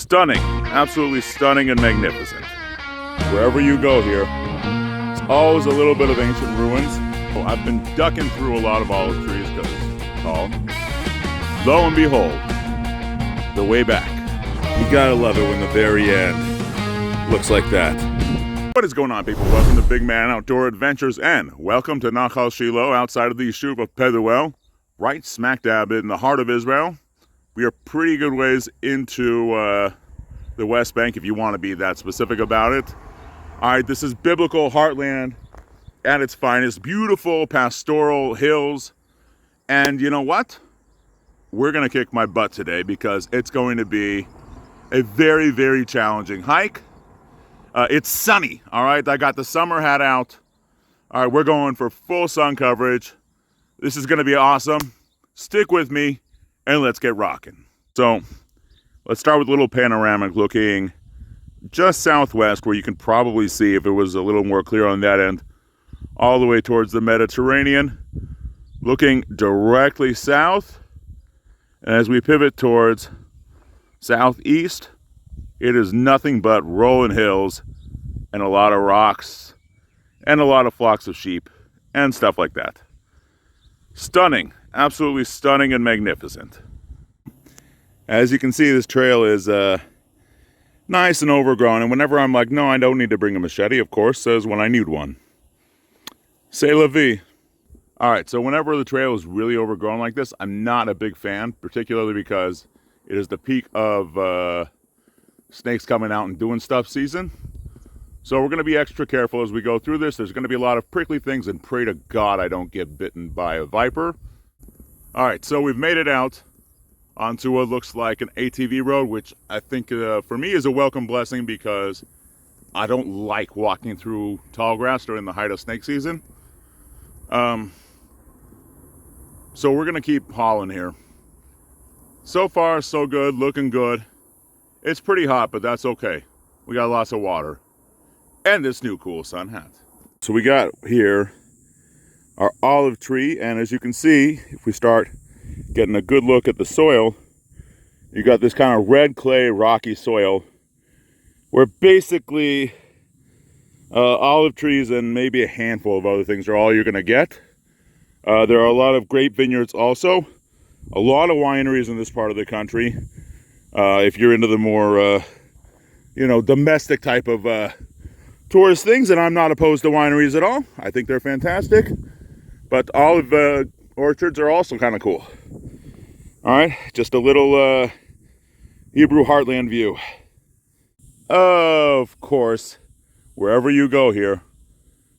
Stunning, absolutely stunning and magnificent. Wherever you go here, it's always a little bit of ancient ruins. Oh, I've been ducking through a lot of olive trees because it's tall. Lo and behold, the way back. You gotta love it when the very end looks like that. What is going on, people? Welcome to Big Man Outdoor Adventures and welcome to Nachal Shiloh outside of the Yishuv of Peduel, right smack dab in the heart of Israel. We are pretty good ways into the West Bank, if you want to be that specific about it. All right, this is Biblical Heartland at its finest. Beautiful pastoral hills. And you know what? We're going to kick my butt today because it's going to be a very, very challenging hike. It's sunny, all right? I got the summer hat out. All right, we're going for full sun coverage. This is going to be awesome. Stick with me and let's get rocking. So let's start with a little panoramic looking just southwest, where you can probably see, if it was a little more clear on that end, all the way towards the Mediterranean, looking directly south. And as we pivot towards southeast, it is nothing but rolling hills and a lot of rocks and a lot of flocks of sheep and stuff like that. Stunning, absolutely stunning and magnificent. As you can see, this trail is nice and overgrown, and whenever I'm like, no, I don't need to bring a machete, of course, says when I need one. C'est la vie. All right, so whenever the trail is really overgrown like this, I'm not a big fan, particularly because it is the peak of snakes coming out and doing stuff season. So we're going to be extra careful as we go through this. There's going to be a lot of prickly things, and pray to God I don't get bitten by a viper. All right, so we've made it out onto what looks like an ATV road, which I think for me is a welcome blessing because I don't like walking through tall grass during the height of snake season. So we're going to keep hauling here. So far, so good, looking good. It's pretty hot, but that's okay. We got lots of water. And this new cool sun hat. So we got here our olive tree, and as you can see, if we start getting a good look at the soil, you got this kind of red clay, rocky soil, where basically olive trees and maybe a handful of other things are all you're going to get. There are a lot of grape vineyards also, a lot of wineries in this part of the country. If you're into the more, domestic type of tourist things, and I'm not opposed to wineries at all. I think they're fantastic. But olive orchards are also kind of cool. All right, just a little Hebrew heartland view. Of course, wherever you go here,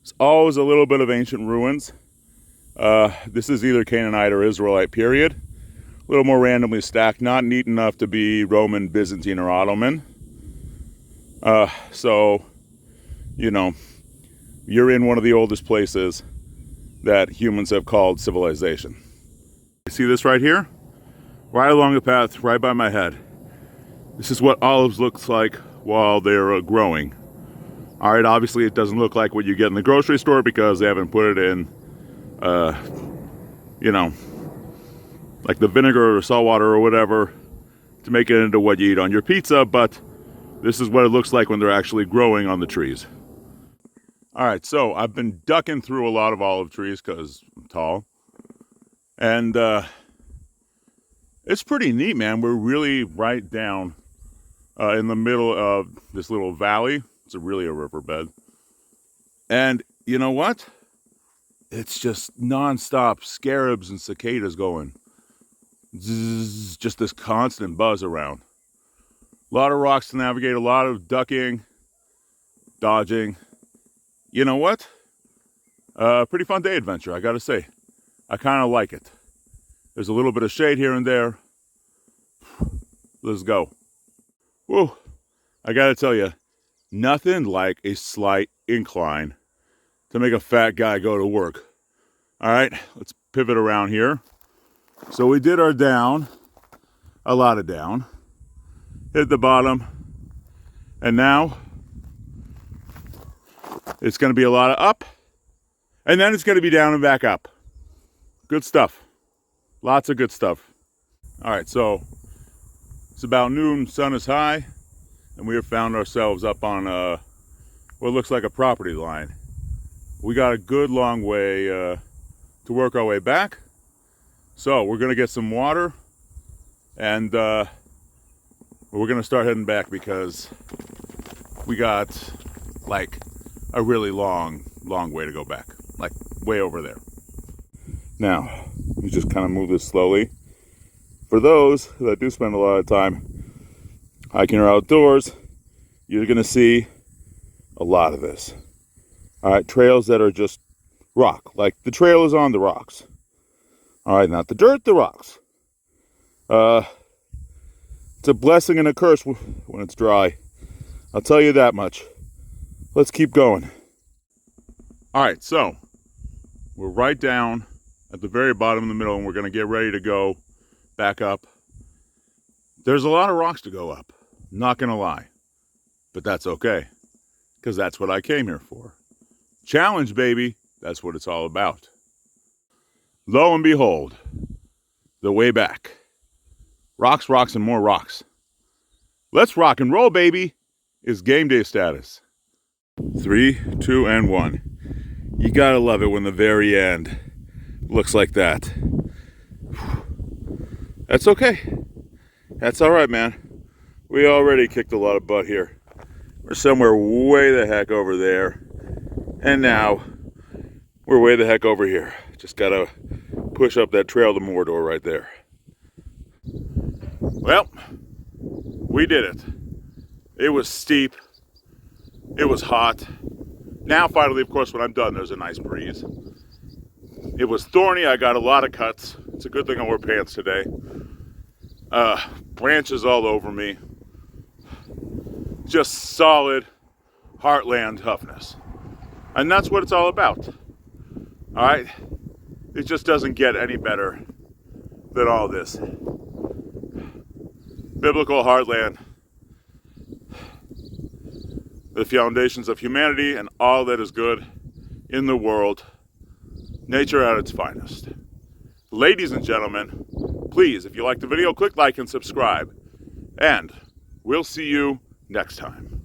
it's always a little bit of ancient ruins. This is either Canaanite or Israelite period. A little more randomly stacked, not neat enough to be Roman, Byzantine, or Ottoman. So, you're in one of the oldest places that humans have called civilization. You see this right here? Right along the path, right by my head. This is what olives looks like while they're growing. All right, obviously it doesn't look like what you get in the grocery store because they haven't put it in, like the vinegar or salt water or whatever to make it into what you eat on your pizza, but this is what it looks like when they're actually growing on the trees. All right, so I've been ducking through a lot of olive trees because I'm tall. And it's pretty neat, man. We're really right down in the middle of this little valley. It's really a riverbed. And you know what? It's just nonstop scarabs and cicadas going. Zzz, just this constant buzz around. A lot of rocks to navigate, a lot of ducking, dodging. You know what? Pretty fun day adventure, I gotta say. I kind of like it. There's a little bit of shade here and there. Let's go. Whoa, I gotta tell you, nothing like a slight incline to make a fat guy go to work. All right, let's pivot around here. So we did our down, a lot of down, hit the bottom, and now it's going to be a lot of up, and then it's going to be down and back up. Good stuff. Lots of good stuff. All right, so It's about noon, sun is high, and we have found ourselves up on what looks like a property line. We got a good long way to work our way back. So we're gonna get some water, and we're gonna start heading back because we got like a really long way to go back, like way over there. Now, we just kind of move this slowly. For those that do spend a lot of time hiking or outdoors, you're gonna see a lot of this. All right, trails that are just rock, like the trail is on the rocks. All right, not the dirt, the rocks. It's a blessing and a curse when it's dry. I'll tell you that much. Let's keep going. All right, so we're right down at the very bottom in the middle, and we're gonna get ready to go back up. There's a lot of rocks to go up, not gonna lie, but that's okay, because that's what I came here for. Challenge, baby, that's what it's all about. Lo and behold, the way back. Rocks, rocks, and more rocks. Let's rock and roll, baby, is game day status. 3, 2, and 1. You gotta love it when the very end looks like that. That's okay. That's all right, man. We already kicked a lot of butt here. We're somewhere way the heck over there. And now we're way the heck over here. Just gotta push up that trail to Mordor right there. Well, we did it. It was steep. It was hot. Now, finally, of course, when I'm done, there's a nice breeze. It was thorny. I got a lot of cuts. It's a good thing I wore pants today. Branches all over me. Just solid heartland toughness. And that's what it's all about. All right? It just doesn't get any better than all this. Biblical Heartland. The foundations of humanity and all that is good in the world. Nature at its finest. Ladies and gentlemen, please, if you like the video, click like and subscribe. And we'll see you next time.